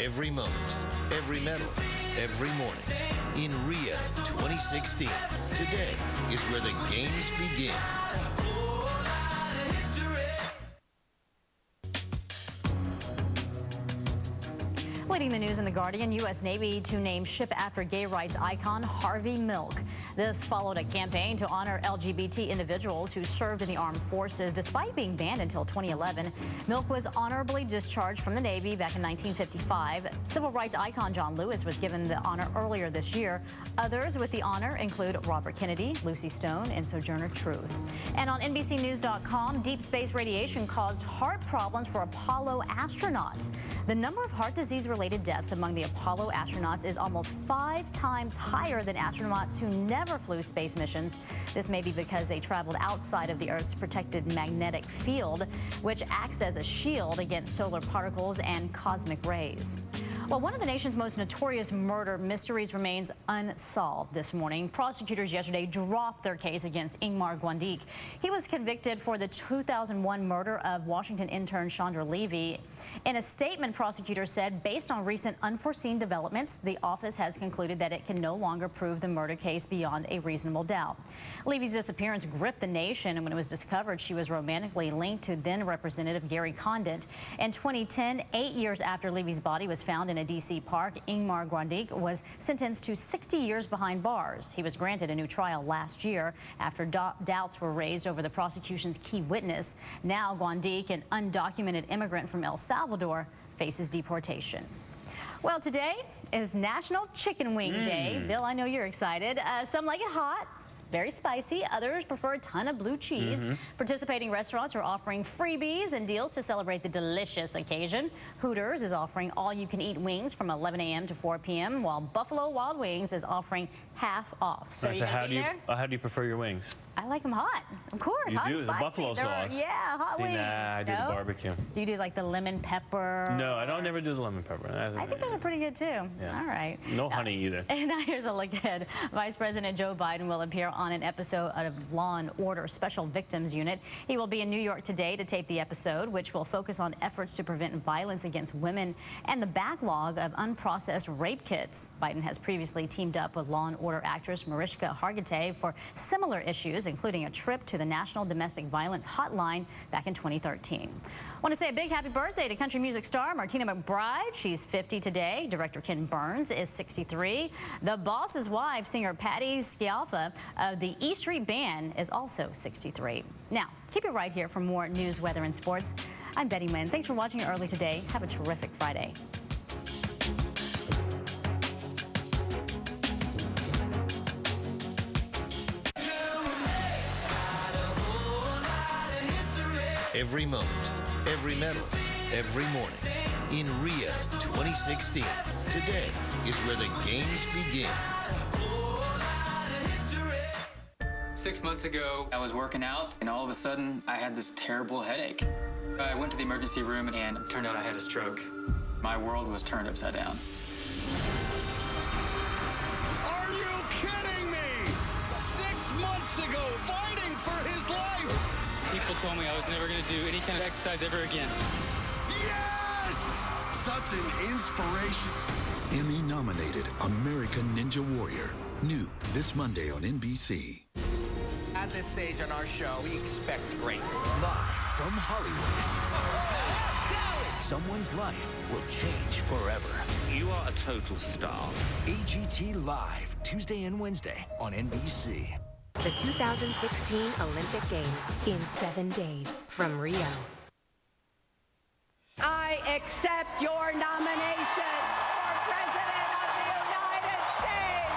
every moment, every medal, every morning. In Rio 2016, today is where the games begin. Leading the news in The Guardian, U.S. Navy to name ship after gay rights icon Harvey Milk. This followed a campaign to honor LGBT individuals who served in the armed forces. Despite being banned until 2011, Milk was honorably discharged from the Navy back in 1955. Civil rights icon John Lewis was given the honor earlier this year. Others with the honor include Robert Kennedy, Lucy Stone, and Sojourner Truth. And on NBCNews.com, deep space radiation caused heart problems for Apollo astronauts. The number of heart disease-related deaths among the Apollo astronauts is almost 5 times higher than astronauts who never flew space missions. This may be because they traveled outside of the Earth's protected magnetic field, which acts as a shield against solar particles and cosmic rays. Well, one of the nation's most notorious murder mysteries remains unsolved this morning. Prosecutors yesterday dropped their case against Ingmar Guandique. He was convicted for the 2001 murder of Washington intern Chandra Levy. In a statement, prosecutors said, based on recent unforeseen developments, the office has concluded that it can no longer prove the murder case beyond a reasonable doubt. Levy's disappearance gripped the nation, and when it was discovered she was romantically linked to then Representative Gary Condit. In 2010, 8 years after Levy's body was found in a D.C. park, Ingmar Guandique was sentenced to 60 years behind bars. He was granted a new trial last year after doubts were raised over the prosecution's key witness. Now Guandique, an undocumented immigrant from El Salvador, faces deportation. Well, today is National Chicken Wing Day. Bill, I know you're excited. Some like it hot, it's very spicy. Others prefer a ton of blue cheese. Participating restaurants are offering freebies and deals to celebrate the delicious occasion. Hooters is offering all-you-can-eat wings from 11 a.m. to 4 p.m., while Buffalo Wild Wings is offering half off. So, how do you prefer your wings? I like them hot, of course. You hot do? and spicy. The buffalo sauce. Yeah, hot wings. Nah, I do the barbecue. Do you do like the lemon pepper? No, I don't never do the lemon pepper. I think those are pretty good too. Yeah. All right. No honey either. And now here's a look ahead. Vice President Joe Biden will appear on an episode of Law & Order Special Victims Unit. He will be in New York today to tape the episode, which will focus on efforts to prevent violence against women and the backlog of unprocessed rape kits. Biden has previously teamed up with Law & Order actress Mariska Hargitay for similar issues, including a trip to the National Domestic Violence Hotline back in 2013. I want to say a big happy birthday to country music star Martina McBride. She's 50 today. Director Ken Burns is 63. The Boss's wife, singer Patti Scialfa of the E Street Band, is also 63. Now, keep it right here for more news, weather, and sports. I'm Betty Nguyen. Thanks for watching early today. Have a terrific Friday. Every moment, every medal, every morning. In Rio 2016, today is where the games begin. 6 months ago, I was working out, and all of a sudden, I had this terrible headache. I went to the emergency room, and it turned out I had a stroke. My world was turned upside down. Are you kidding me? 6 months ago, fighting for his life! People told me I was never going to do any kind of exercise ever again. Yes! Such an inspiration. Emmy-nominated American Ninja Warrior. New this Monday on NBC. At this stage on our show, we expect greatness. Live from Hollywood. Someone's life will change forever. You are a total star. AGT Live, Tuesday and Wednesday on NBC. The 2016 Olympic Games in 7 days from Rio. I accept your nomination for President of the United States.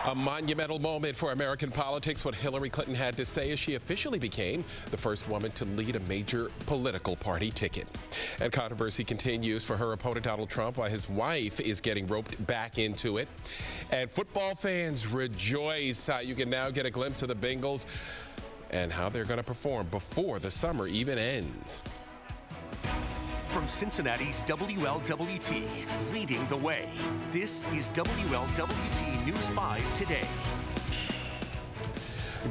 A monumental moment for American politics. What Hillary Clinton had to say as she officially became the first woman to lead a major political party ticket. And controversy continues for her opponent Donald Trump while his wife is getting roped back into it. And football fans rejoice. You can now get a glimpse of the Bengals and how they're going to perform before the summer even ends. From Cincinnati's WLWT, leading the way. This is WLWT News 5 Today.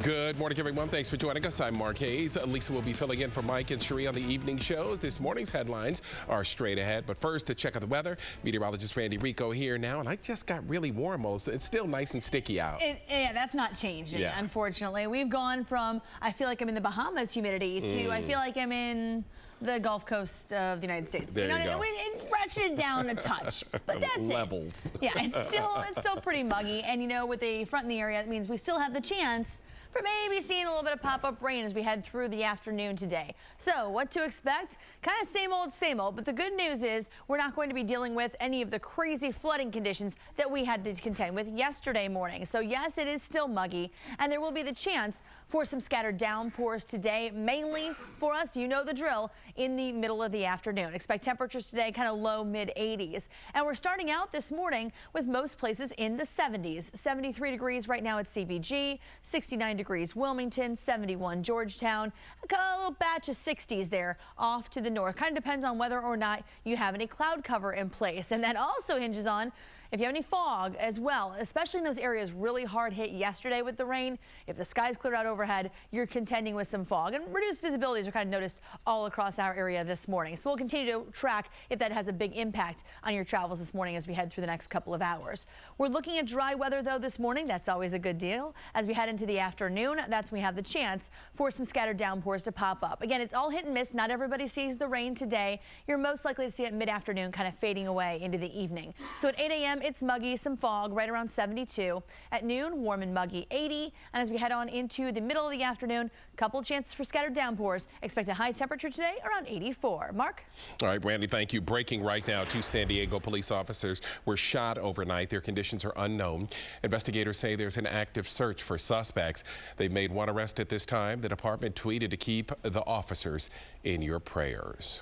Good morning, everyone. Thanks for joining us. I'm Mark Hayes. Lisa will be filling in for Mike and Cherie on the evening shows. This morning's headlines are straight ahead. But first, to check out the weather, meteorologist Randy Rico here now. And I just got really warm. It's still nice and sticky out. Yeah, that's not changing, unfortunately. We've gone from, I feel like I'm in the Bahamas humidity, to I feel like I'm in the Gulf Coast of the United States. There you go. It ratcheted down a touch, but that's Levels. it. Yeah, it's still pretty muggy. And, you know, with a front in the area, that means we still have the chance for maybe seeing a little bit of pop-up rain as we head through the afternoon today. So what to expect? Kind of same old, but the good news is we're not going to be dealing with any of the crazy flooding conditions that we had to contend with yesterday morning. So yes, it is still muggy, and there will be the chance for some scattered downpours today, mainly for us, you know the drill, in the middle of the afternoon. Expect temperatures today kind of low mid 80s. And we're starting out this morning with most places in the 70s. 73 degrees right now at CVG, 69 degrees Wilmington, 71 Georgetown, a little batch of 60s there off to the north. Kind of depends on whether or not you have any cloud cover in place. And that also hinges on if you have any fog as well, especially in those areas really hard hit yesterday with the rain. If the skies cleared out overhead, you're contending with some fog. And reduced visibilities are kind of noticed all across our area this morning. So we'll continue to track if that has a big impact on your travels this morning as we head through the next couple of hours. We're looking at dry weather, though, this morning. That's always a good deal. As we head into the afternoon, that's when we have the chance for some scattered downpours to pop up. Again, it's all hit and miss. Not everybody sees the rain today. You're most likely to see it mid-afternoon, kind of fading away into the evening. So at 8 a.m., it's muggy, some fog, right around 72. At noon, warm and muggy, 80. And as we head on into the middle of the afternoon, a couple chances for scattered downpours. Expect a high temperature today around 84. Mark? All right, Randy, thank you. Breaking right now, 2 San Diego police officers were shot overnight. Their conditions are unknown. Investigators say there's an active search for suspects. They've made one arrest at this time. The department tweeted to keep the officers in your prayers.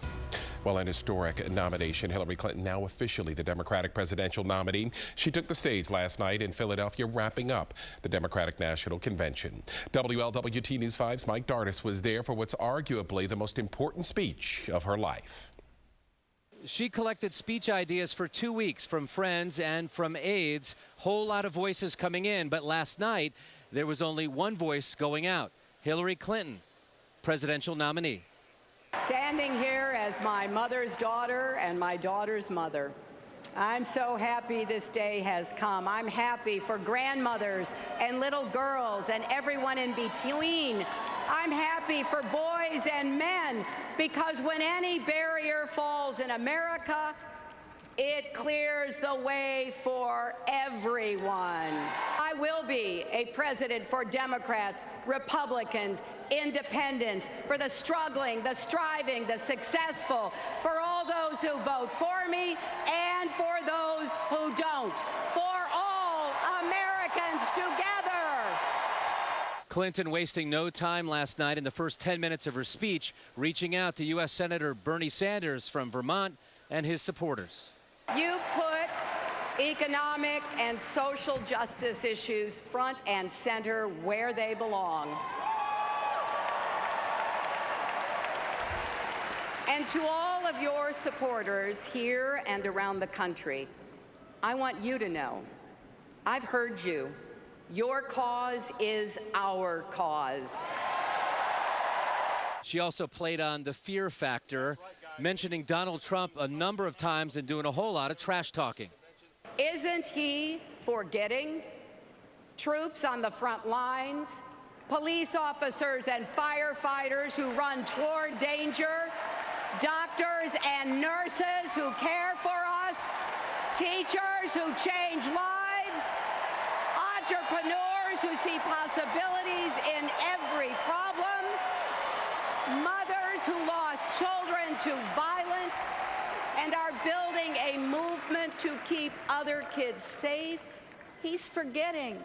Well, an historic nomination. Hillary Clinton now officially the Democratic presidential nominee. She took the stage last night in Philadelphia, wrapping up the Democratic National Convention. WLWT News 5's Mike Dardis was there for what's arguably the most important speech of her life. She collected speech ideas for 2 weeks from friends and from aides. Whole lot of voices coming in, but last night there was only one voice going out. Hillary Clinton, presidential nominee. Standing here as my mother's daughter and my daughter's mother, I'm so happy this day has come. I'm happy for grandmothers and little girls and everyone in between. I'm happy for boys and men, because when any barrier falls in America, it clears the way for everyone. I will be a president for Democrats, Republicans, independents, for the struggling, the striving, the successful, for all those who vote for me and for those who don't, for all Americans together. Clinton wasting no time last night in the first 10 minutes of her speech, reaching out to U.S. Senator Bernie Sanders from Vermont and his supporters. You've put economic and social justice issues front and center where they belong. And to all of your supporters here and around the country, I want you to know, I've heard you. Your cause is our cause. She also played on the fear factor, mentioning Donald Trump a number of times and doing a whole lot of trash talking. Isn't he forgetting troops on the front lines, police officers and firefighters who run toward danger, doctors and nurses who care for us, teachers who change lives, entrepreneurs who see possibilities in every problem, mothers who lost children to violence and are building a movement to keep other kids safe? He's forgetting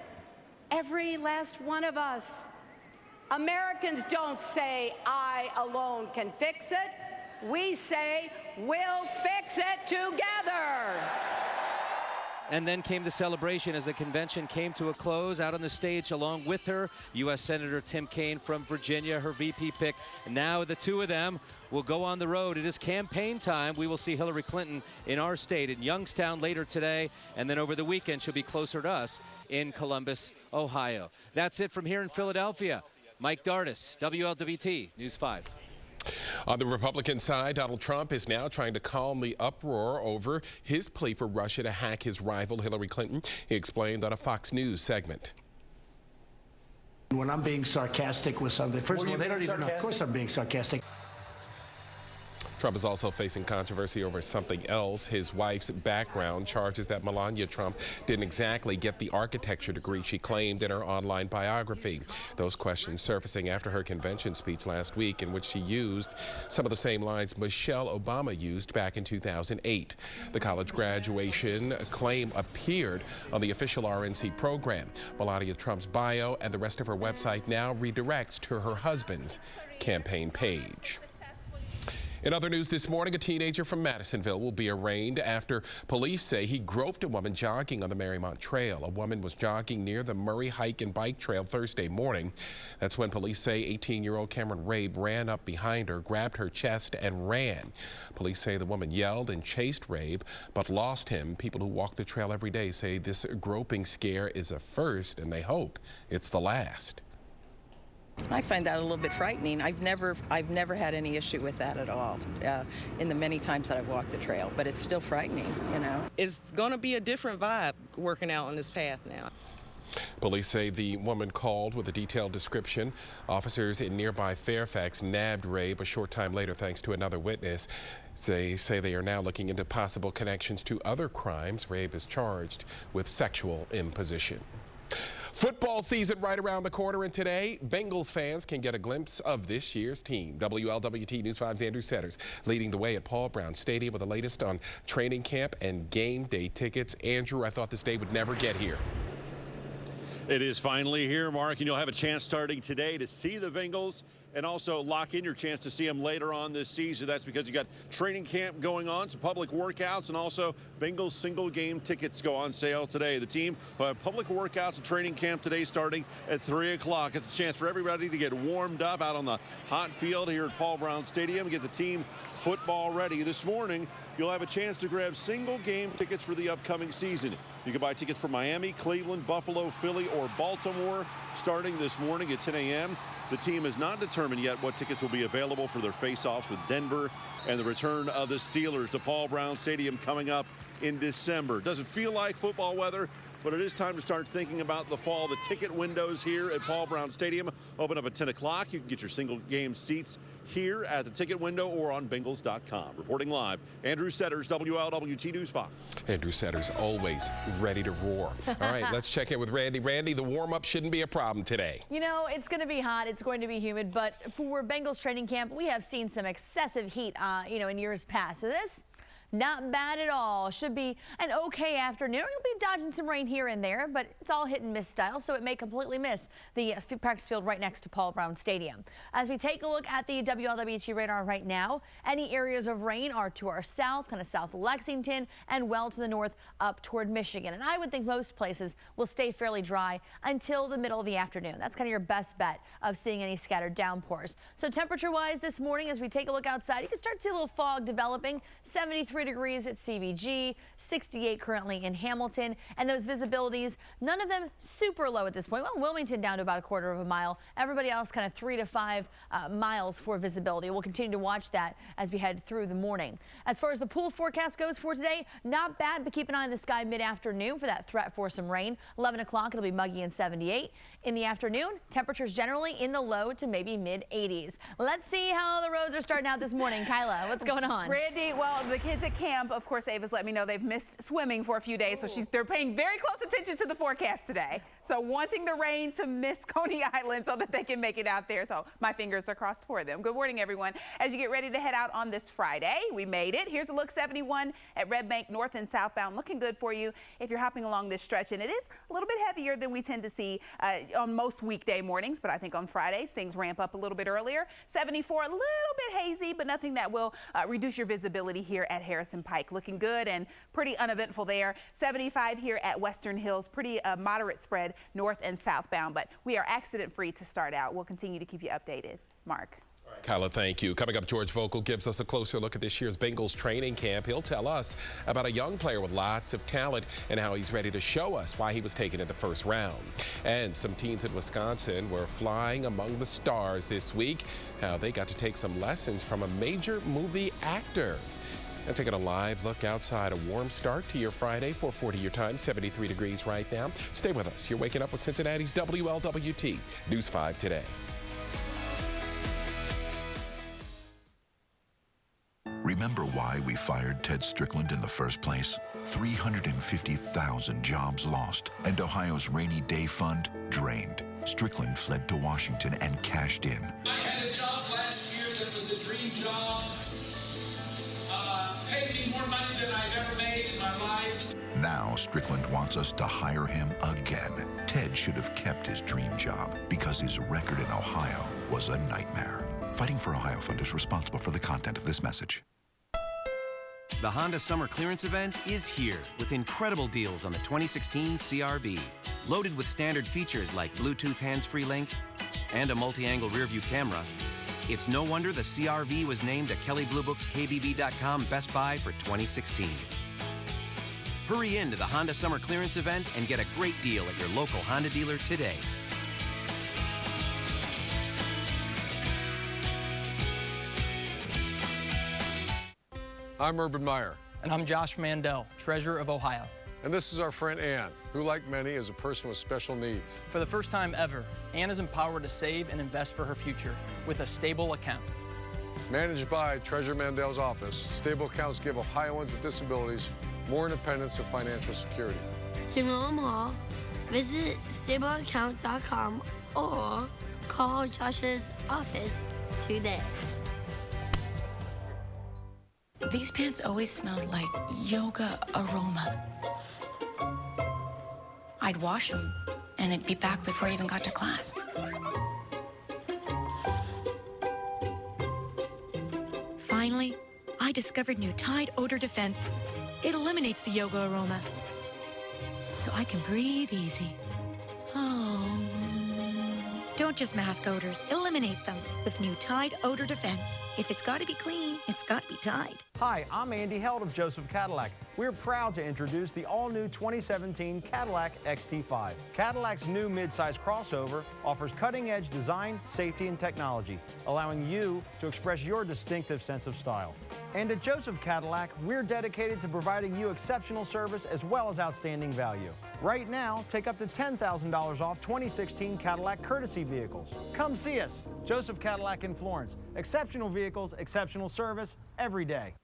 every last one of us. Americans don't say, I alone can fix it. We say, we'll fix it together. And then came the celebration as the convention came to a close. Out on the stage along with her, U.S. Senator Tim Kaine from Virginia, her VP pick. And now the two of them will go on the road. It is campaign time. We will see Hillary Clinton in our state, in Youngstown later today. And then over the weekend, she'll be closer to us in Columbus, Ohio. That's it from here in Philadelphia. Mike Dardis, WLWT News 5. On the Republican side, Donald Trump is now trying to calm the uproar over his plea for Russia to hack his rival Hillary Clinton. He explained on a Fox News segment. When I'm being sarcastic with something, first of all, they don't even know. Of course I'm being sarcastic. Trump is also facing controversy over something else. His wife's background charges that Melania Trump didn't exactly get the architecture degree she claimed in her online biography. Those questions surfacing after her convention speech last week, in which she used some of the same lines Michelle Obama used back in 2008. The college graduation claim appeared on the official RNC program. Melania Trump's bio and the rest of her website now redirects to her husband's campaign page. In other news this morning, a teenager from Madisonville will be arraigned after police say he groped a woman jogging on the Marymount Trail. A woman was jogging near the Murray Hike and Bike Trail Thursday morning. That's when police say 18-year-old Cameron Rabe ran up behind her, grabbed her chest, and ran. Police say the woman yelled and chased Rabe, but lost him. People who walk the trail every day say this groping scare is a first, and they hope it's the last. I find that a little bit frightening. I've never had any issue with that at all in the many times that I've walked the trail, but it's still frightening, you know. It's going to be a different vibe working out on this path now. Police say the woman called with a detailed description. Officers in nearby Fairfax nabbed Rabe a short time later thanks to another witness. They say they are now looking into possible connections to other crimes. Rabe is charged with sexual imposition. Football season right around the corner, and today, Bengals fans can get a glimpse of this year's team. WLWT News 5's Andrew Setters leading the way at Paul Brown Stadium with the latest on training camp and game day tickets. Andrew, I thought this day would never get here. It is finally here, Mark, and you'll have a chance starting today to see the Bengals and also lock in your chance to see them later on this season. That's because you got training camp going on, some public workouts, and also Bengals single game tickets go on sale today. The team will have public workouts and training camp today starting at 3 o'clock. It's a chance for everybody to get warmed up out on the hot field here at Paul Brown Stadium, get the team football ready. This morning, you'll have a chance to grab single game tickets for the upcoming season. You can buy tickets for Miami, Cleveland, Buffalo, Philly, or Baltimore starting this morning at 10 a.m. The team has not determined yet what tickets will be available for their face-offs with Denver and the return of the Steelers to Paul Brown Stadium coming up in December. Doesn't feel like football weather, but it is time to start thinking about the fall. The ticket windows here at Paul Brown Stadium open up at 10 o'clock. You can get your single game seats here at the ticket window or on Bengals.com. Reporting live, Andrew Setters, WLWT News 5. Andrew Setters, always ready to roar. All right, let's check in with Randy. Randy, the warm-up shouldn't be a problem today. You know, it's going to be hot. It's going to be humid. But for Bengals training camp, we have seen some excessive heat, in years past. So this, not bad at all. Should be an okay afternoon. You'll be dodging some rain here and there, but it's all hit and miss style, so it may completely miss the practice field right next to Paul Brown Stadium. As we take a look at the WLWT radar right now, any areas of rain are to our south, kind of south Lexington, and well to the north up toward Michigan. And I would think most places will stay fairly dry until the middle of the afternoon. That's kind of your best bet of seeing any scattered downpours. So temperature-wise this morning, as we take a look outside, you can start to see a little fog developing. 73 degrees at CVG, 68 currently in Hamilton, and those visibilities, none of them super low at this point. Well, Wilmington down to about a quarter of a mile. Everybody else kind of 3 to 5 miles for visibility. We'll continue to watch that as we head through the morning. As far as the pool forecast goes for today, not bad, but keep an eye on the sky mid-afternoon for that threat for some rain. 11 o'clock, it'll be muggy and 78. In the afternoon, temperatures generally in the low to maybe mid-80s. Let's see how the roads are starting out this morning. Kyla, what's going on? Randy, well, the kids at camp, of course, Ava's let me know they've missed swimming for a few days, so they're paying very close attention to the forecast today. So wanting the rain to miss Coney Island so that they can make it out there. So my fingers are crossed for them. Good morning, everyone. As you get ready to head out on this Friday, we made it. Here's a look, 71 at Red Bank north and southbound, looking good for you if you're hopping along this stretch. And it is a little bit heavier than we tend to see on most weekday mornings, but I think on Fridays things ramp up a little bit earlier. 74, a little bit hazy, but nothing that will reduce your visibility here at Harrison Pike. Looking good and pretty uneventful there. 75 here at Western Hills, pretty moderate spread north and southbound, but we are accident free to start out. We'll continue to keep you updated. Mark. All right, Kyla, thank you. Coming up, George Vogel gives us a closer look at this year's Bengals training camp. He'll tell us about a young player with lots of talent and how he's ready to show us why he was taken in the first round. And some teens in Wisconsin were flying among the stars this week, how they got to take some lessons from a major movie actor. And taking a live look outside, a warm start to your Friday, 4:40 your time, 73 degrees right now. Stay with us. You're waking up with Cincinnati's WLWT News 5 today. Remember why we fired Ted Strickland in the first place? 350,000 jobs lost and Ohio's rainy day fund drained. Strickland fled to Washington and cashed in. I had a job last year that was a dream job. Paid me more money than I've ever made in my life. Now Strickland wants us to hire him again. Ted should have kept his dream job because his record in Ohio was a nightmare. Fighting for Ohio Fund is responsible for the content of this message. The Honda Summer Clearance Event is here with incredible deals on the 2016 CR-V. Loaded with standard features like Bluetooth hands-free link and a multi-angle rear-view camera, it's no wonder the CR-V was named a Kelley Blue Book's KBB.com Best Buy for 2016. Hurry in to the Honda Summer Clearance Event and get a great deal at your local Honda dealer today. I'm Urban Meyer. And I'm Josh Mandel, Treasurer of Ohio. And this is our friend Ann, who, like many, is a person with special needs. For the first time ever, Ann is empowered to save and invest for her future with a stable account. Managed by Treasurer Mandel's office, stable accounts give Ohioans with disabilities more independence and financial security. To know more, visit stableaccount.com or call Josh's office today. These pants always smelled like yoga aroma. I'd wash them, and they'd be back before I even got to class. Finally, I discovered new Tide Odor Defense. It eliminates the yoga aroma, so I can breathe easy. Oh. Don't just mask odors, eliminate them with new Tide Odor Defense. If it's got to be clean, it's got to be Tide. Hi, I'm Andy Held of Joseph Cadillac. We're proud to introduce the all-new 2017 Cadillac XT5. Cadillac's new midsize crossover offers cutting-edge design, safety, and technology, allowing you to express your distinctive sense of style. And at Joseph Cadillac, we're dedicated to providing you exceptional service as well as outstanding value. Right now, take up to $10,000 off 2016 Cadillac courtesy vehicles. Come see us, Joseph Cadillac in Florence. Exceptional vehicles, exceptional service, every day.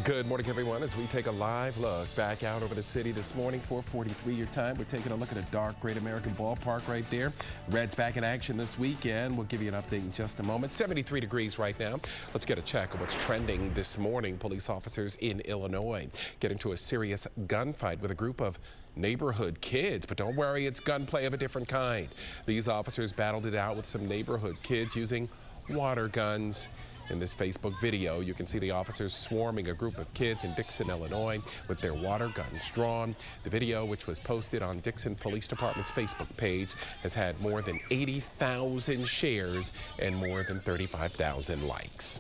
Good morning, everyone. As we take a live look back out over the city this morning, 4:43 your time. We're taking a look at a dark Great American Ballpark right there. Reds back in action this weekend. We'll give you an update in just a moment. 73 degrees right now. Let's get a check of what's trending this morning. Police officers in Illinois get into a serious gunfight with a group of neighborhood kids, but don't worry, it's gunplay of a different kind. These officers battled it out with some neighborhood kids using water guns. In this Facebook video, you can see the officers swarming a group of kids in Dixon, Illinois, with their water guns drawn. The video, which was posted on Dixon Police Department's Facebook page, has had more than 80,000 shares and more than 35,000 likes.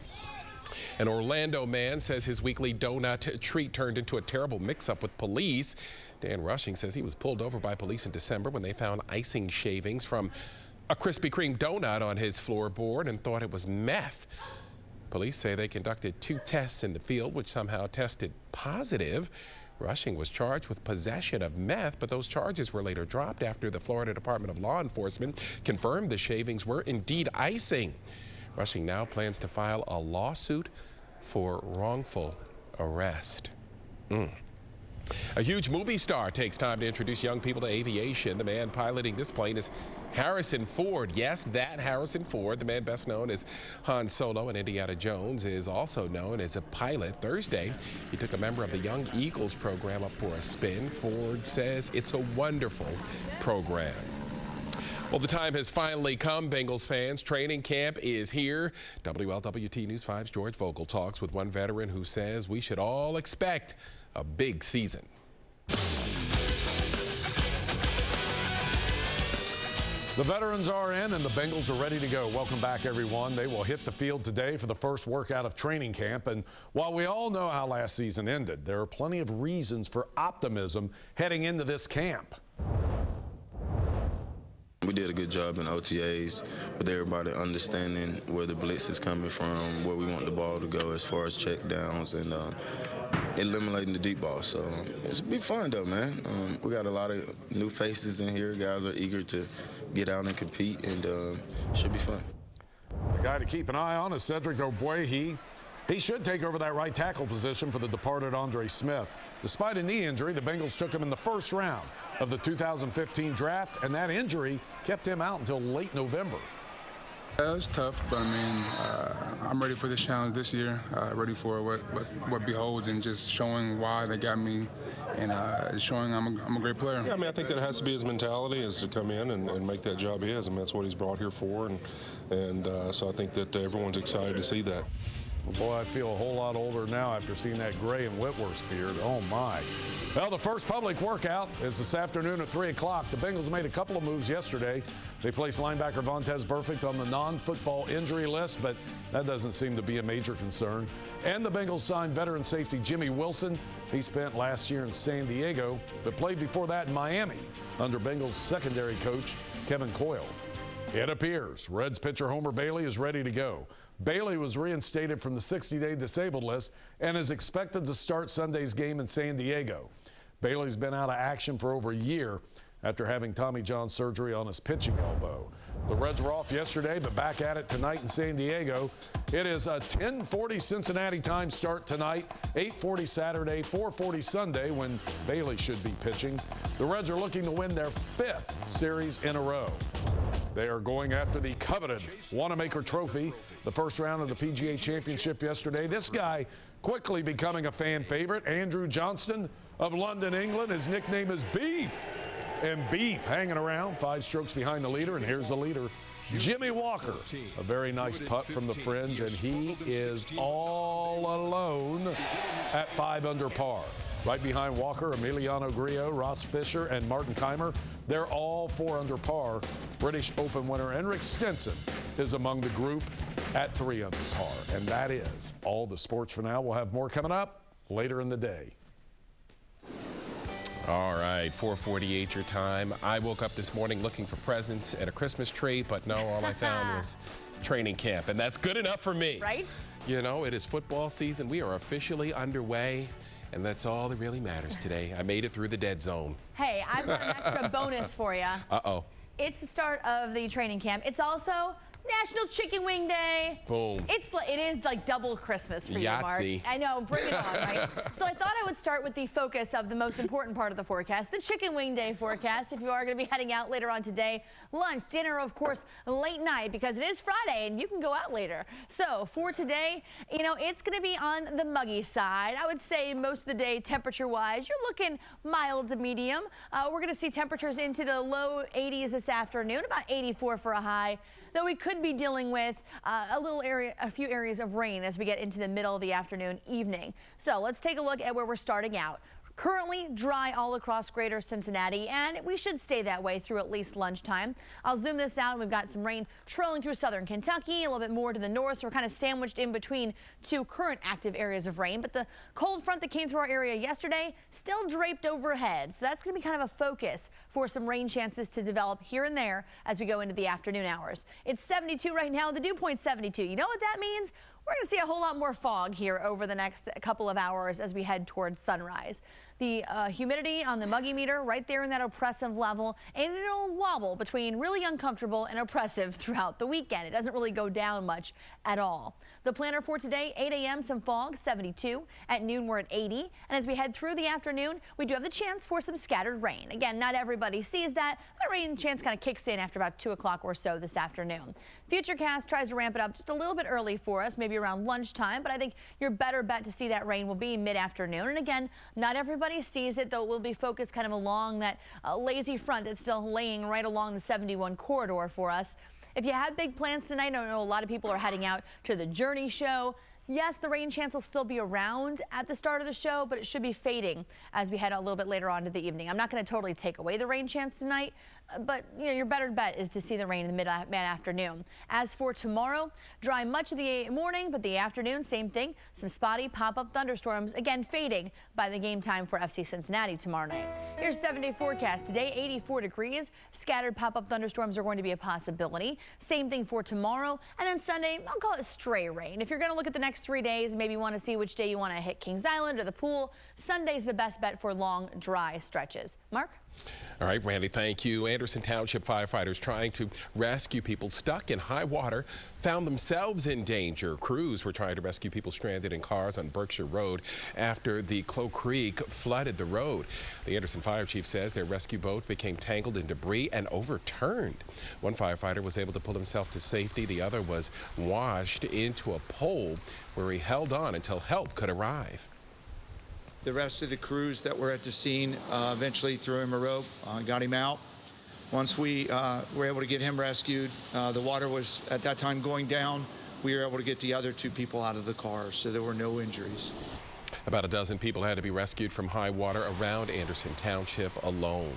An Orlando man says his weekly donut treat turned into a terrible mix-up with police. Dan Rushing says he was pulled over by police in December when they found icing shavings from a Krispy Kreme donut on his floorboard and thought it was meth. Police say they conducted 2 tests in the field, which somehow tested positive. Rushing was charged with possession of meth, but those charges were later dropped after the Florida Department of Law Enforcement confirmed the shavings were indeed icing. Rushing now plans to file a lawsuit for wrongful arrest. A huge movie star takes time to introduce young people to aviation. The man piloting this plane is Harrison Ford. Yes, that Harrison Ford, the man best known as Han Solo and Indiana Jones, is also known as a pilot. Thursday, he took a member of the Young Eagles program up for a spin. Ford says it's a wonderful program. Well, the time has finally come, Bengals fans. Training camp is here. WLWT News 5's George Vogel talks with one veteran who says we should all expect a big season. The veterans are in and the Bengals are ready to go. Welcome back, everyone. They will hit the field today for the first workout of training camp. And while we all know how last season ended, there are plenty of reasons for optimism heading into this camp. We did a good job in OTAs with everybody understanding where the blitz is coming from, where we want the ball to go as far as check downs, and eliminating the deep ball. So it's be fun though, man. We got a lot of new faces in here. Guys are eager to get out and compete, and should be fun. The guy to keep an eye on is Cedric Ogbuehi. He should take over that right tackle position for the departed Andre Smith. Despite a knee injury, the Bengals took him in the first round of the 2015 draft, and that injury kept him out until late November. It was tough, but I mean, I'm ready for this challenge this year, ready for what beholds, and just showing why they got me, and showing I'm a great player. Yeah, I mean, I think that has to be his mentality, is to come in and make that job his. I mean, that's what he's brought here for, and so I think that everyone's excited to see that. Boy, I feel a whole lot older now after seeing that Gray and Whitworth's beard. Oh, my. Well, the first public workout is this afternoon at 3 o'clock. The Bengals made a couple of moves yesterday. They placed linebacker Vontaze Burfict on the non-football injury list, but that doesn't seem to be a major concern. And the Bengals signed veteran safety Jimmy Wilson. He spent last year in San Diego, but played before that in Miami under Bengals secondary coach Kevin Coyle. It appears Reds pitcher Homer Bailey is ready to go. Bailey was reinstated from the 60-day disabled list and is expected to start Sunday's game in San Diego. Bailey's been out of action for over a year after having Tommy John surgery on his pitching elbow. The Reds were off yesterday, but back at it tonight in San Diego. It is a 10:40 Cincinnati time start tonight, 8:40 Saturday, 4:40 Sunday when Bailey should be pitching. The Reds are looking to win their 5th series in a row. They are going after the coveted Wanamaker Trophy, the first round of the PGA Championship yesterday. This guy quickly becoming a fan favorite, Andrew Johnston of London, England. His nickname is Beef. And Beef hanging around 5 strokes behind the leader, and here's the leader, Jimmy Walker. A very nice putt from the fringe, and he is all alone at 5 under par. Right behind Walker, Emiliano Grillo, Ross Fisher, and Martin Keimer. They're all 4 under par. British Open winner Henrik Stenson is among the group at 3 under par. And that is all the sports for now. We'll have more coming up later in the day. All right, 4:48 your time. I woke up this morning looking for presents and a Christmas tree, but no, all I found was training camp, and that's good enough for me. Right? You know, it is football season. We are officially underway, and that's all that really matters today. I made it through the dead zone. Hey, I've got an extra bonus for you. Uh-oh. It's the start of the training camp. It's also National Chicken Wing Day. Boom. It is like double Christmas for you, Mark. Yahtzee. I know, bring it on, right? So I thought I would start with the focus of the most important part of the forecast, the Chicken Wing Day forecast. If you are going to be heading out later on today, lunch, dinner, of course, late night, because it is Friday and you can go out later. So for today, you know, it's going to be on the muggy side. I would say most of the day, temperature-wise, you're looking mild to medium. We're going to see temperatures into the low 80s this afternoon, about 84 for a high. Though we could be dealing with a few areas of rain as we get into the middle of the afternoon, evening. So let's take a look at where we're starting out. Currently dry all across greater Cincinnati, and we should stay that way through at least lunchtime. I'll zoom this out. We've got some rain trailing through southern Kentucky, a little bit more to the north. So we're kind of sandwiched in between 2 current active areas of rain. But the cold front that came through our area yesterday still draped overhead. So that's going to be kind of a focus for some rain chances to develop here and there as we go into the afternoon hours. It's 72 right now. The dew point's 72. You know what that means? We're going to see a whole lot more fog here over the next couple of hours as we head towards sunrise. The humidity on the muggy meter right there in that oppressive level, and it'll wobble between really uncomfortable and oppressive throughout the weekend. It doesn't really go down much at all. The planner for today, 8 a.m. some fog, 72. At noon we're at 80. And as we head through the afternoon, we do have the chance for some scattered rain. Again, not everybody sees that. That rain chance kind of kicks in after about 2 o'clock or so this afternoon. Futurecast tries to ramp it up just a little bit early for us, maybe around lunchtime, but I think your better bet to see that rain will be mid-afternoon. And again, not everybody sees it, though it will be focused kind of along that lazy front that's still laying right along the 71 corridor for us. If you have big plans tonight, I know a lot of people are heading out to the Journey show. Yes, the rain chance will still be around at the start of the show, but it should be fading as we head a little bit later on to the evening. I'm not going to totally take away the rain chance tonight, but your better bet is to see the rain in the mid-afternoon. As for tomorrow, dry much of the morning, but the afternoon, same thing. Some spotty pop-up thunderstorms, again fading by the game time for FC Cincinnati tomorrow night. Here's 7-day forecast. Today, 84 degrees. Scattered pop-up thunderstorms are going to be a possibility. Same thing for tomorrow. And then Sunday, I'll call it stray rain. If you're going to look at the next 3 days, maybe you want to see which day you want to hit Kings Island or the pool, Sunday's the best bet for long, dry stretches. Mark? All right, Randy, thank you. Anderson Township firefighters trying to rescue people stuck in high water found themselves in danger. Crews were trying to rescue people stranded in cars on Berkshire Road after the Clow Creek flooded the road. The Anderson fire chief says their rescue boat became tangled in debris and overturned. One firefighter was able to pull himself to safety. The other was washed into a pole where he held on until help could arrive. The rest of the crews that were at the scene eventually threw him a rope, got him out. Once we were able to get him rescued, the water was at that time going down. We were able to get the other 2 people out of the car, so there were no injuries. About a dozen people had to be rescued from high water around Anderson Township alone.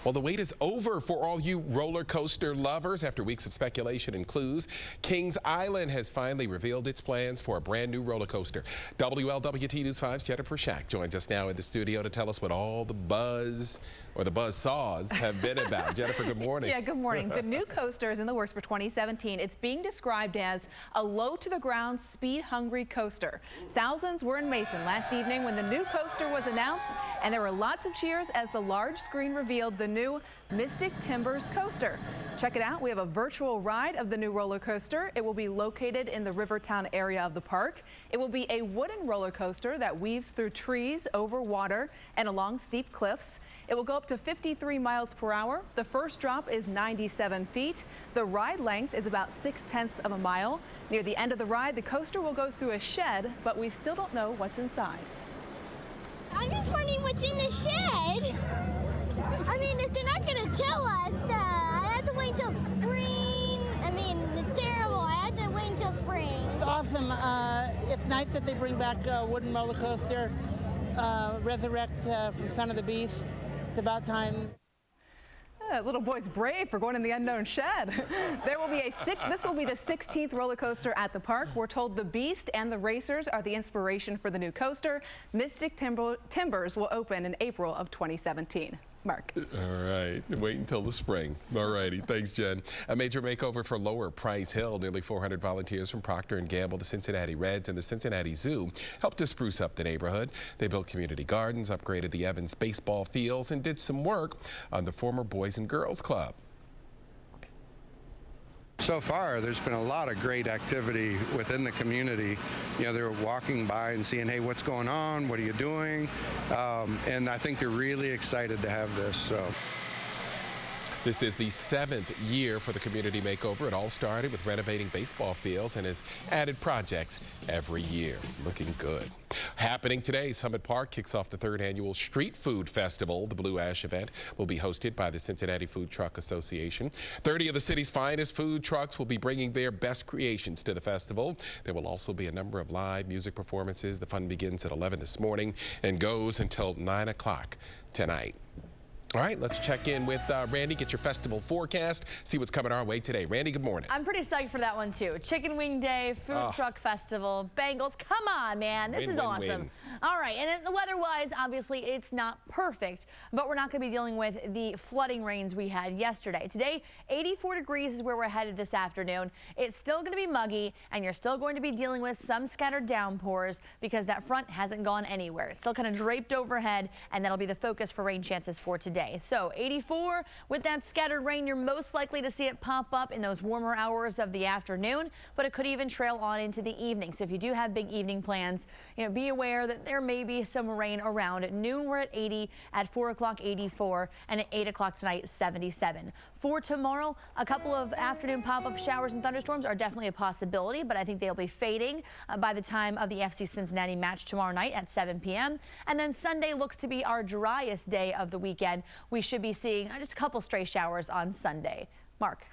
Well, the wait is over for all you roller coaster lovers. After weeks of speculation and clues, Kings Island has finally revealed its plans for a brand new roller coaster. WLWT News 5's Jennifer Schack joins us now in the studio to tell us what all the buzz or the buzz saws have been about. Jennifer, good morning. Yeah, good morning. The new coaster is in the works for 2017. It's being described as a low-to-the-ground, speed-hungry coaster. Thousands were in Mason last evening when the new coaster was announced, and there were lots of cheers as the large screen revealed the new Mystic Timbers coaster. Check it out. We have a virtual ride of the new roller coaster. It will be located in the Rivertown area of the park. It will be a wooden roller coaster that weaves through trees, over water, and along steep cliffs. It will go up to 53 miles per hour. The first drop is 97 feet. The ride length is about 0.6 of a mile. Near the end of the ride, the coaster will go through a shed, but we still don't know what's inside. I'm just wondering what's in the shed. I mean, if they're not going to tell us, I have to wait until spring. I mean, it's terrible. I have to wait until spring. It's awesome. It's nice that they bring back a wooden roller coaster, resurrect from Son of the Beast. It's about time. Little boy's brave for going in the unknown shed. There will be this will be the 16th roller coaster at the park. We're told the Beast and the Racers are the inspiration for the new coaster. Mystic Timbers will open in April of 2017. Mark. All right. Wait until the spring. All righty. Thanks, Jen. A major makeover for Lower Price Hill. Nearly 400 volunteers from Procter & Gamble, the Cincinnati Reds, and the Cincinnati Zoo helped to spruce up the neighborhood. They built community gardens, upgraded the Evans baseball fields, and did some work on the former Boys and Girls Club. So far, there's been a lot of great activity within the community. You know, they're walking by and seeing, hey, what's going on? What are you doing? And I think they're really excited to have this. So. This is the 7th year for the community makeover. It all started with renovating baseball fields and has added projects every year. Looking good. Happening today, Summit Park kicks off the 3rd annual Street Food Festival. The Blue Ash event will be hosted by the Cincinnati Food Truck Association. 30 of the city's finest food trucks will be bringing their best creations to the festival. There will also be a number of live music performances. The fun begins at 11 this morning and goes until 9 o'clock tonight. All right, let's check in with Randy, get your festival forecast, see what's coming our way today. Randy, good morning. I'm pretty psyched for that one, too. Chicken Wing Day, Food Truck Festival, Bengals. Come on, man. This is awesome. Win. All right, and the weather-wise, obviously, it's not perfect, but we're not going to be dealing with the flooding rains we had yesterday. Today, 84 degrees is where we're headed this afternoon. It's still going to be muggy, and you're still going to be dealing with some scattered downpours because that front hasn't gone anywhere. It's still kind of draped overhead, and that'll be the focus for rain chances for today. So 84 with that scattered rain, you're most likely to see it pop up in those warmer hours of the afternoon, but it could even trail on into the evening. So if you do have big evening plans, be aware that there may be some rain around. At noon, we're at 80, at 4 o'clock, 84, and at 8 o'clock tonight, 77. For tomorrow, a couple of afternoon pop-up showers and thunderstorms are definitely a possibility, but I think they'll be fading by the time of the FC Cincinnati match tomorrow night at 7 p.m. And then Sunday looks to be our driest day of the weekend. We should be seeing just a couple stray showers on Sunday. Mark.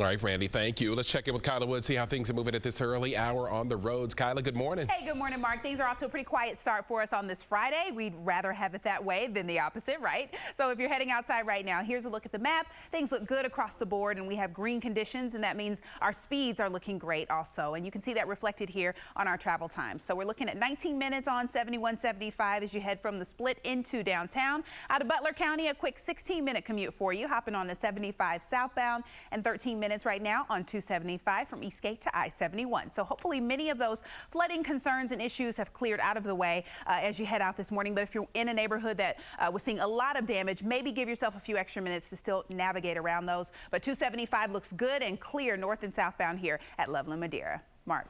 All right, Randy, thank you. Let's check in with Kyla Wood, see how things are moving at this early hour on the roads. Kyla, good morning. Hey, good morning, Mark. Things are off to a pretty quiet start for us on this Friday. We'd rather have it that way than the opposite, right? So if you're heading outside right now, here's a look at the map. Things look good across the board, and we have green conditions, and that means our speeds are looking great also. And you can see that reflected here on our travel times. So we're looking at 19 minutes on 7175 as you head from the Split into downtown. Out of Butler County, a quick 16-minute commute for you, hopping on the 75 southbound, and 13 minutes right now on 275 from Eastgate to I-71. So hopefully many of those flooding concerns and issues have cleared out of the way as you head out this morning. But if you're in a neighborhood that was seeing a lot of damage, maybe give yourself a few extra minutes to still navigate around those. But 275 looks good and clear north and southbound here at Loveland Madeira. Mark.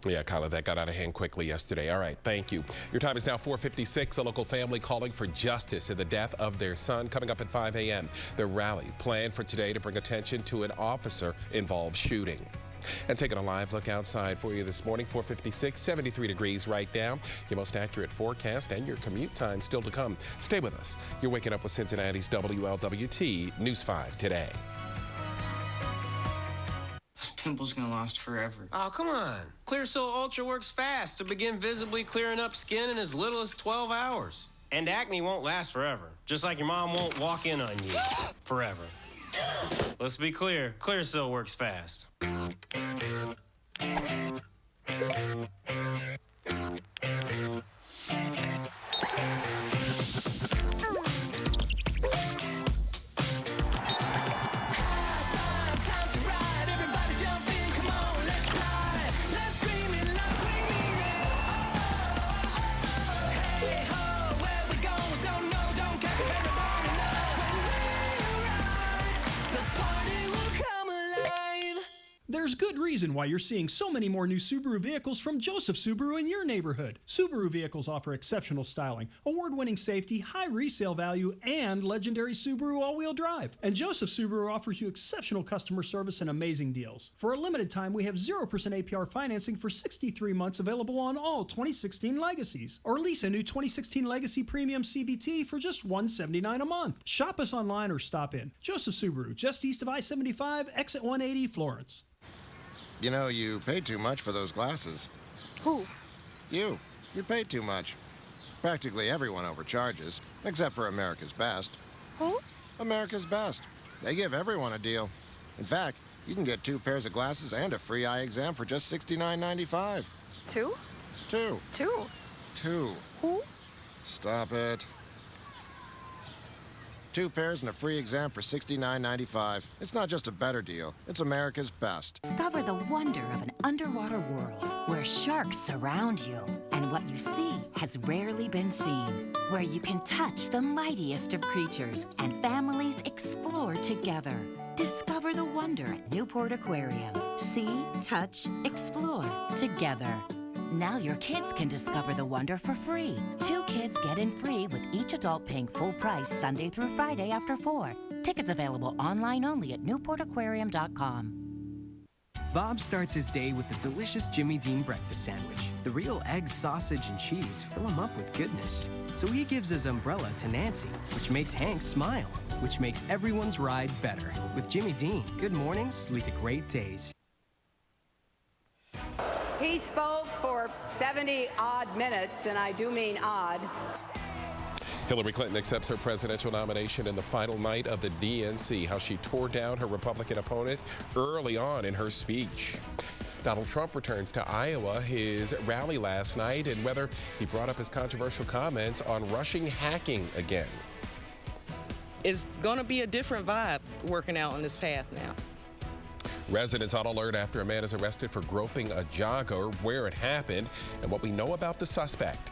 Yeah, Kyla, that got out of hand quickly yesterday. All right, thank you. Your time is now 4:56. A local family calling for justice in the death of their son. Coming up at 5 a.m. The rally planned for today to bring attention to an officer-involved shooting. And taking a live look outside for you this morning, 4:56, 73 degrees right now. Your most accurate forecast and your commute time still to come. Stay with us. You're waking up with Cincinnati's WLWT News 5 today. This pimple's gonna last forever. Oh, come on. Clearasil Ultra works fast to begin visibly clearing up skin in as little as 12 hours. And acne won't last forever, just like your mom won't walk in on you forever. Let's be clear, Clearasil works fast. There's good reason why you're seeing so many more new Subaru vehicles from Joseph Subaru in your neighborhood. Subaru vehicles offer exceptional styling, award-winning safety, high resale value, and legendary Subaru all-wheel drive. And Joseph Subaru offers you exceptional customer service and amazing deals. For a limited time, we have 0% APR financing for 63 months available on all 2016 Legacies. Or lease a new 2016 Legacy Premium CVT for just $179 a month. Shop us online or stop in. Joseph Subaru, just east of I-75, exit 180, Florence. You know, you paid too much for those glasses. Who? You. You paid too much. Practically everyone overcharges, except for America's Best. Who? America's Best. They give everyone a deal. In fact, you can get 2 pairs of glasses and a free eye exam for just $69.95. 2? 2. 2. 2. Who? Stop it. 2 pairs and a free exam for $69.95. It's not just a better deal, it's America's Best. Discover the wonder of an underwater world where sharks surround you and what you see has rarely been seen. Where you can touch the mightiest of creatures and families explore together. Discover the wonder at Newport Aquarium. See, touch, explore together. Now your kids can discover the wonder for free. 2 kids get in free with each adult paying full price Sunday through Friday after 4. Tickets available online only at newportaquarium.com. Bob starts his day with a delicious Jimmy Dean breakfast sandwich. The real eggs, sausage, and cheese fill him up with goodness. So he gives his umbrella to Nancy, which makes Hank smile, which makes everyone's ride better. With Jimmy Dean, good mornings lead to great days. He spoke for 70-odd minutes, and I do mean odd. Hillary Clinton accepts her presidential nomination in the final night of the DNC, how she tore down her Republican opponent early on in her speech. Donald Trump returns to Iowa, his rally last night, and whether he brought up his controversial comments on Russian hacking again. It's going to be a different vibe working out on this path now. Residents on alert after a man is arrested for groping a jogger, where it happened, and what we know about the suspect.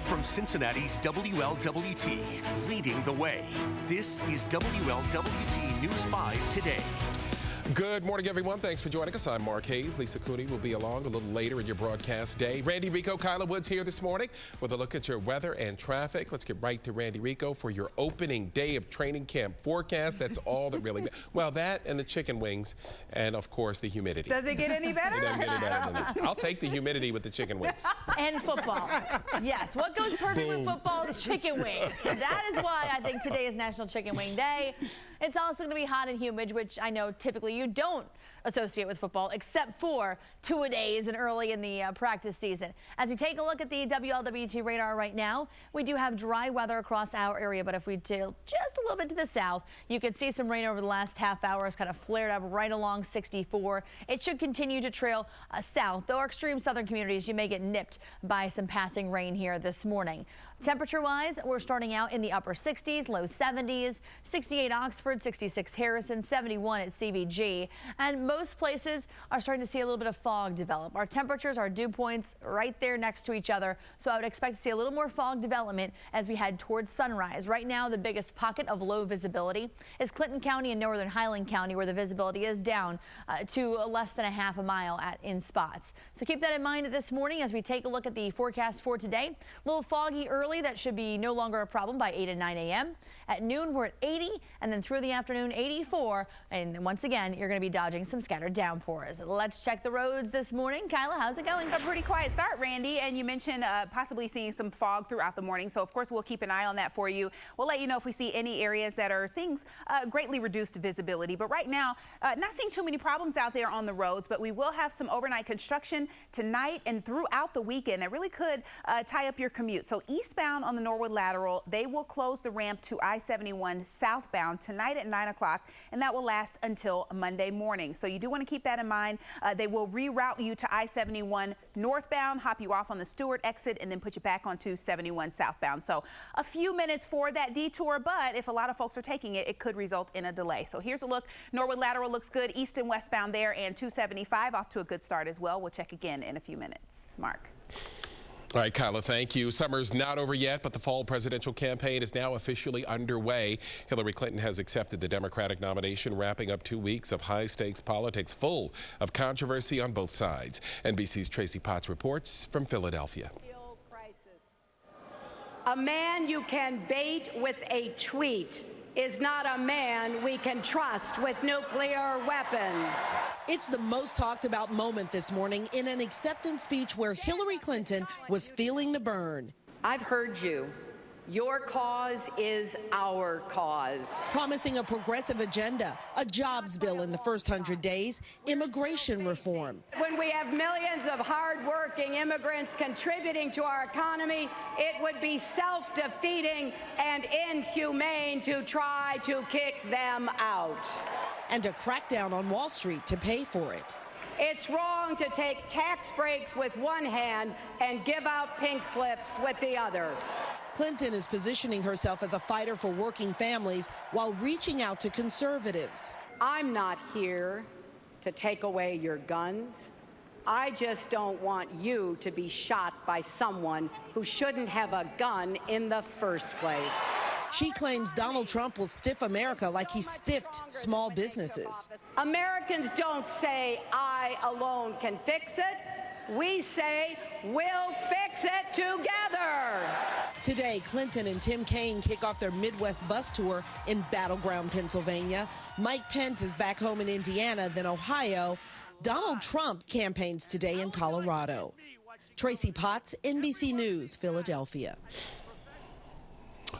From Cincinnati's WLWT, leading the way, this is WLWT News 5 Today. Good morning, everyone. Thanks for joining us. I'm Mark Hayes. Lisa Cooney will be along a little later in your broadcast day. Randy Rico, Kyla Woods here this morning with a look at your weather and traffic. Let's get right to Randy Rico for your opening day of training camp forecast. That's all that really, well, that and the chicken wings and, of course, the humidity. Does it get any better? It doesn't get any better than that. I'll take the humidity with the chicken wings. And football. Yes, what goes perfect with football? Chicken wings. That is why I think today is National Chicken Wing Day. It's also going to be hot and humid, which I know typically you don't associate with football, except for two-a-days and early in the practice season. As we take a look at the WLWT radar right now, we do have dry weather across our area, but if we tilt just a little bit to the south, you can see some rain over the last half hour. It's kind of flared up right along 64. It should continue to trail south, though our extreme southern communities, you may get nipped by some passing rain here this morning. Temperature-wise, we're starting out in the upper 60s, low 70s, 68 Oxford, 66 Harrison, 71 at CVG, and most places are starting to see a little bit of fog develop. Our temperatures, our dew points right there next to each other, so I would expect to see a little more fog development as we head towards sunrise. Right now, the biggest pocket of low visibility is Clinton County and northern Highland County, where the visibility is down to less than a half a mile in spots. So keep that in mind this morning as we take a look at the forecast for today. A little foggy early. That should be no longer a problem by 8 and 9 a.m. At noon, we're at 80, and then through the afternoon, 84. And once again, you're going to be dodging some scattered downpours. Let's check the roads this morning. Kyla, how's it going? A pretty quiet start, Randy, and you mentioned possibly seeing some fog throughout the morning. So, of course, we'll keep an eye on that for you. We'll let you know if we see any areas that are seeing greatly reduced visibility. But right now, not seeing too many problems out there on the roads, but we will have some overnight construction tonight and throughout the weekend that really could tie up your commute. So eastbound on the Norwood Lateral, they will close the ramp to I-71 southbound tonight at 9 o'clock, and that will last until Monday morning. So you do want to keep that in mind. They will reroute you to I-71 northbound, hop you off on the Stewart exit, and then put you back onto 71 southbound. So a few minutes for that detour, but if a lot of folks are taking it, it could result in a delay. So here's a look. Norwood Lateral looks good, east and westbound there, and 275 off to a good start as well. We'll check again in a few minutes. Mark. All right, Kyla, thank you. Summer's not over yet, but the fall presidential campaign is now officially underway. Hillary Clinton has accepted the Democratic nomination, wrapping up 2 weeks of high-stakes politics full of controversy on both sides. NBC's Tracy Potts reports from Philadelphia. A man you can bait with a tweet is not a man we can trust with nuclear weapons. It's the most talked about moment this morning in an acceptance speech where Hillary Clinton was feeling the burn. I've heard you. Your cause is our cause. Promising a progressive agenda, a jobs bill in the first 100 days, immigration reform. When we have millions of hardworking immigrants contributing to our economy, it would be self-defeating and inhumane to try to kick them out. And a crackdown on Wall Street to pay for it. It's wrong to take tax breaks with one hand and give out pink slips with the other. Clinton is positioning herself as a fighter for working families while reaching out to conservatives. I'm not here to take away your guns. I just don't want you to be shot by someone who shouldn't have a gun in the first place. She claims Donald Trump will stiff America like he stiffed small businesses. Americans don't say, I alone can fix it. We say, we'll fix it together. Today, Clinton and Tim Kaine kick off their Midwest bus tour in Battleground, Pennsylvania. Mike Pence is back home in Indiana, then Ohio. Donald Trump campaigns today in Colorado. Tracy Potts, NBC News, Philadelphia.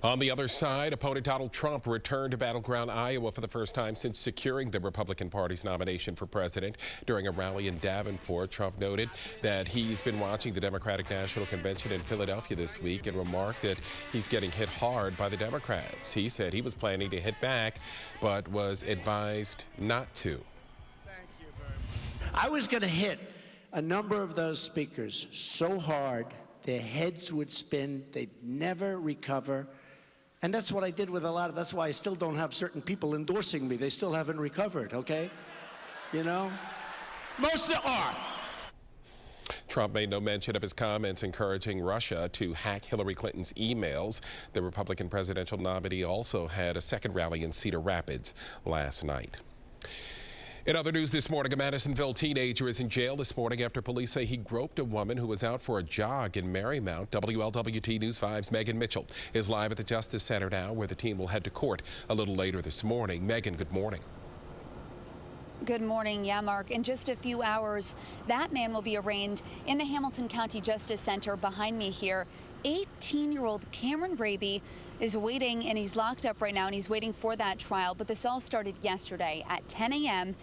On the other side, opponent Donald Trump returned to battleground Iowa for the first time since securing the Republican Party's nomination for president. During a rally in Davenport, Trump noted that he's been watching the Democratic National Convention in Philadelphia this week and remarked that he's getting hit hard by the Democrats. He said he was planning to hit back, but was advised not to. I was going to hit a number of those speakers so hard their heads would spin, they'd never recover. And that's what I did with a lot of, that's why I still don't have certain people endorsing me. They still haven't recovered, okay? You know? Most are. Trump made no mention of his comments encouraging Russia to hack Hillary Clinton's emails. The Republican presidential nominee also had a second rally in Cedar Rapids last night. In other news this morning, a Madisonville teenager is in jail this morning after police say he groped a woman who was out for a jog in Marymount. WLWT News 5's Megan Mitchell is live at the Justice Center now, where the team will head to court a little later this morning. Megan, good morning. Good morning. Yeah, Mark. In just a few hours, that man will be arraigned in the Hamilton County Justice Center behind me here. 18-year-old Cameron Raby is waiting, and he's locked up right now, and he's waiting for that trial. But this all started yesterday at 10 a.m.,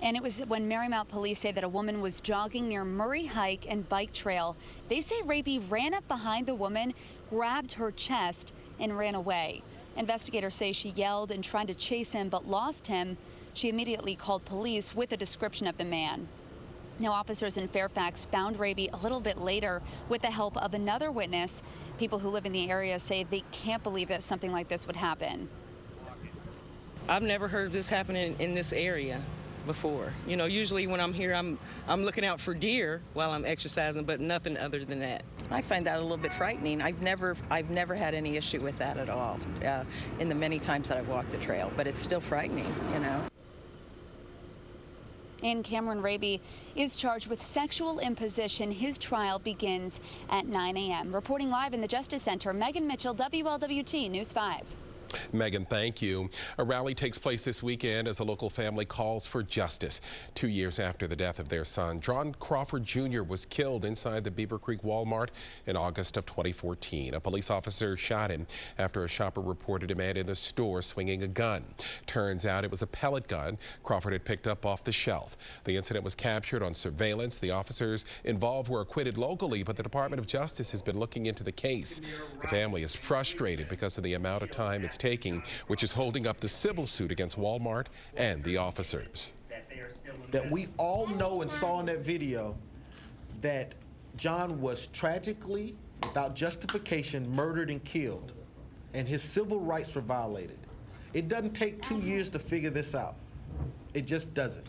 and it was when Marymount police say that a woman was jogging near Murray Hike and Bike Trail. They say Raby ran up behind the woman, grabbed her chest, and ran away. Investigators say she yelled and tried to chase him, but lost him. She immediately called police with a description of the man. Now, officers in Fairfax found Raby a little bit later with the help of another witness. People who live in the area say they can't believe that something like this would happen. I've never heard of this happening in this area before. You know, usually when I'm here, I'm looking out for deer while I'm exercising, but nothing other than that. I find that a little bit frightening. I've never had any issue with that at all in the many times that I've walked the trail, but it's still frightening, you know. And Cameron Raby is charged with sexual imposition. His trial begins at 9 a.m. Reporting live in the Justice Center, Megan Mitchell, WLWT News 5. Megan, thank you. A rally takes place this weekend as a local family calls for justice. 2 years after the death of their son, John Crawford Jr. was killed inside the Beaver Creek Walmart in August of 2014. A police officer shot him after a shopper reported a man in the store swinging a gun. Turns out it was a pellet gun Crawford had picked up off the shelf. The incident was captured on surveillance. The officers involved were acquitted locally, but the Department of Justice has been looking into the case. The family is frustrated because of the amount of time it's taking, which is holding up the civil suit against Walmart and the officers. That we all know and saw in that video that John was tragically, without justification, murdered and killed, and his civil rights were violated. It doesn't take 2 years to figure this out. It just doesn't.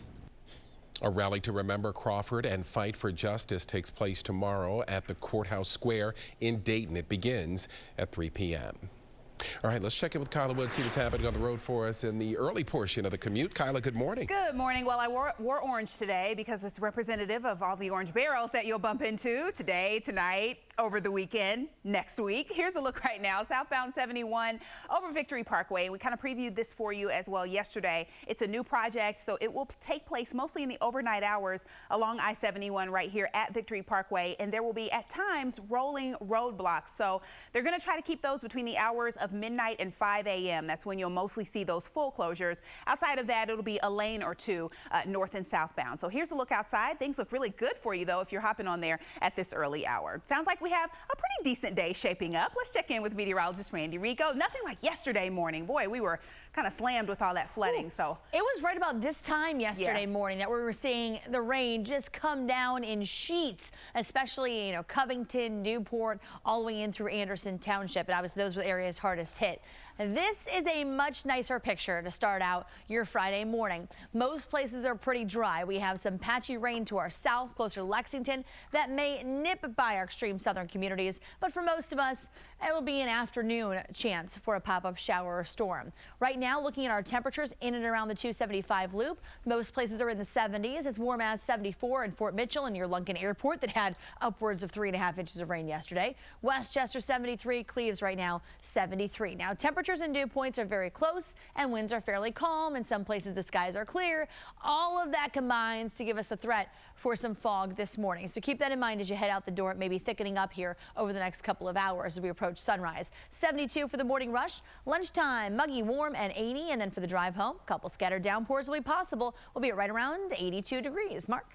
A rally to remember Crawford and fight for justice takes place tomorrow at the Courthouse Square in Dayton. It begins at 3 p.m. All right, let's check in with Kyla Wood, see what's happening on the road for us in the early portion of the commute. Kyla, good morning. Good morning. Well, I wore orange today because it's representative of all the orange barrels that you'll bump into today, tonight, over the weekend, next week. Here's a look right now. Southbound 71 over Victory Parkway. We kind of previewed this for you as well yesterday. It's a new project, so it will take place mostly in the overnight hours along I-71 right here at Victory Parkway, and there will be at times rolling roadblocks. So they're going to try to keep those between the hours of midnight and 5 a.m. That's when you'll mostly see those full closures. Outside of that, it'll be a lane or two north and southbound. So here's a look outside. Things look really good for you, though, if you're hopping on there at this early hour. Sounds like we have a pretty decent day shaping up. Let's check in with meteorologist Randy Rico. Nothing like yesterday morning. Boy, we were kind of slammed with all that flooding. So it was right about this time yesterday morning that we were seeing the rain just come down in sheets, especially, you know, Covington, Newport, all the way in through Anderson Township. And obviously those were the areas hardest hit. This is a much nicer picture to start out your Friday morning. Most places are pretty dry. We have some patchy rain to our south, closer to Lexington, that may nip by our extreme southern communities. But for most of us, it will be an afternoon chance for a pop-up shower or storm. Right now, looking at our temperatures in and around the 275 loop, most places are in the 70s, as warm as 74 in Fort Mitchell and near Lunken Airport that had upwards of 3.5 inches of rain yesterday. Westchester 73, Cleves right now 73. Now temperatures and dew points are very close and winds are fairly calm. In some places the skies are clear. All of that combines to give us the threat for some fog this morning. So keep that in mind as you head out the door. It may be thickening up here over the next couple of hours as we approach sunrise. 72 for the morning rush. Lunchtime, muggy, warm, and 80. And then for the drive home, a couple scattered downpours will be possible. We'll be at right around 82 degrees. Mark.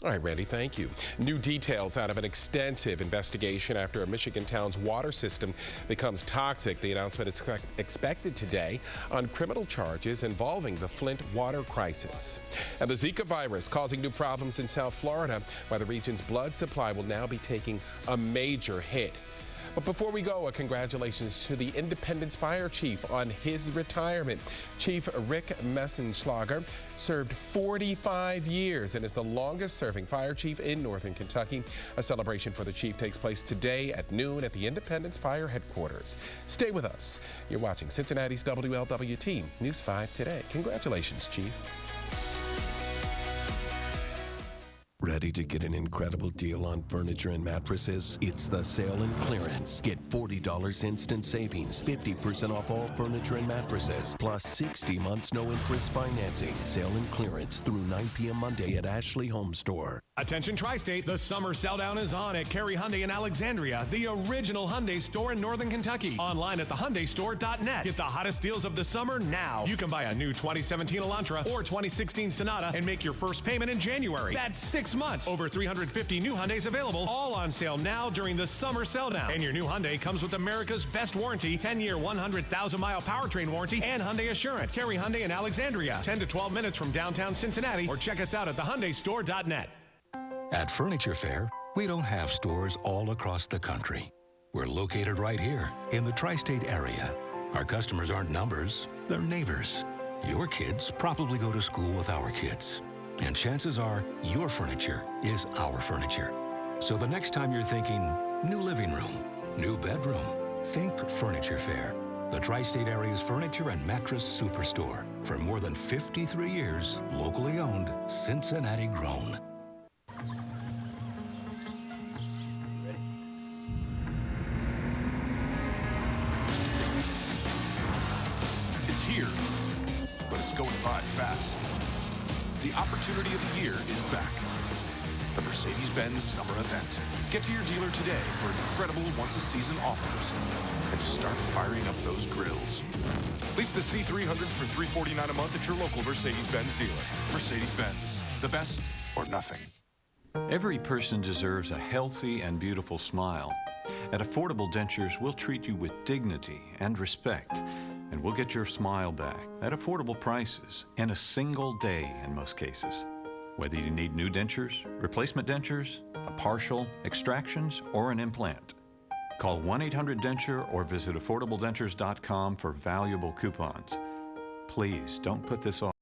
All right, Randy, thank you. New details out of an extensive investigation after a Michigan town's water system becomes toxic. The announcement is expected today on criminal charges involving the Flint water crisis. And the Zika virus causing new problems in South Florida, why the region's blood supply will now be taking a major hit. But before we go, congratulations to the Independence Fire Chief on his retirement. Chief Rick Messenschlager served 45 years and is the longest serving fire chief in Northern Kentucky. A celebration for the chief takes place today at noon at the Independence Fire Headquarters. Stay with us. You're watching Cincinnati's WLWT News 5 Today. Congratulations, Chief. Ready to get an incredible deal on furniture and mattresses? It's the sale and clearance. Get $40 instant savings, 50% off all furniture and mattresses, plus 60 months no interest financing. Sale and clearance through 9 p.m. Monday at Ashley Home Store. Attention Tri-State, the summer sell-down is on at Cary Hyundai in Alexandria, the original Hyundai store in Northern Kentucky. Online at thehyundaistore.net. Get the hottest deals of the summer now. You can buy a new 2017 Elantra or 2016 Sonata and make your first payment in January. That's 6 months. Over 350 new Hyundais available, all on sale now during the summer sell-down. And your new Hyundai comes with America's best warranty, 10-year, 100,000-mile powertrain warranty, and Hyundai Assurance. Cary Hyundai in Alexandria, 10 to 12 minutes from downtown Cincinnati, or check us out at thehyundaistore.net. At Furniture Fair, we don't have stores all across the country. We're located right here in the tri-state area. Our customers aren't numbers, they're neighbors. Your kids probably go to school with our kids. And chances are your furniture is our furniture. So the next time you're thinking new living room, new bedroom, think Furniture Fair. The tri-state area's furniture and mattress superstore. For more than 53 years, locally owned, Cincinnati grown. It's here, but it's going by fast. The opportunity of the year is back. The Mercedes-Benz Summer Event. Get to your dealer today for incredible once-a-season offers and start firing up those grills. Lease the C300 for $349 a month at your local Mercedes-Benz dealer. Mercedes-Benz, the best or nothing. Every person deserves a healthy and beautiful smile. At Affordable Dentures, we'll treat you with dignity and respect, and we'll get your smile back at affordable prices in a single day in most cases. Whether you need new dentures, replacement dentures, a partial, extractions, or an implant. Call 1-800-DENTURE or visit affordabledentures.com for valuable coupons. Please don't put this off.